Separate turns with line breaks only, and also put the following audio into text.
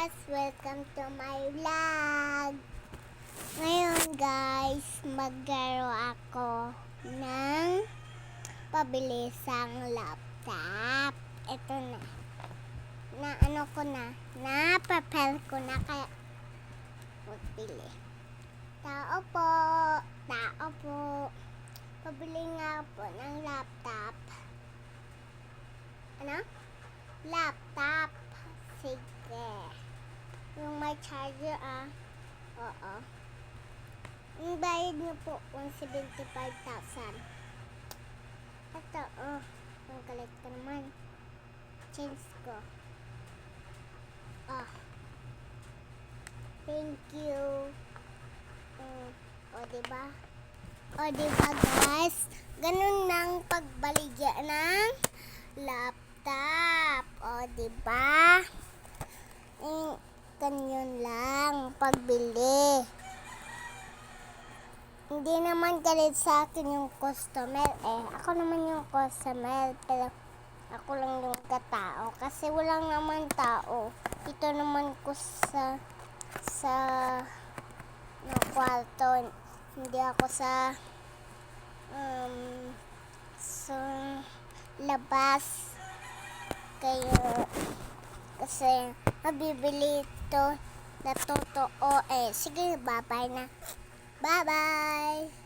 guys! Welcome to my vlog! Ngayon guys, maglaro ako ng pabilisang laptop. Ito na. Na-prepare ko na kaya magpili. Tao po! Pabili nga po ng laptop. Ano? Laptop. Sige. Yung may charger Oo. Yung bayad nyo po, 175,000. Ito, ang galit ko naman. Change ko. Thank you. Diba guys? Ganun nang pagbaligya ng laptop. Diba? Ganyan lang pagbili. Hindi naman galit sa akin yung customer. Ako naman yung customer. Pero ako lang yung katao. Kasi walang naman tao. Ito naman ko sa kwarto. Hindi ako sa labas. Kasi mabibili ito na totoo. Sige, bye-bye na. Bye-bye!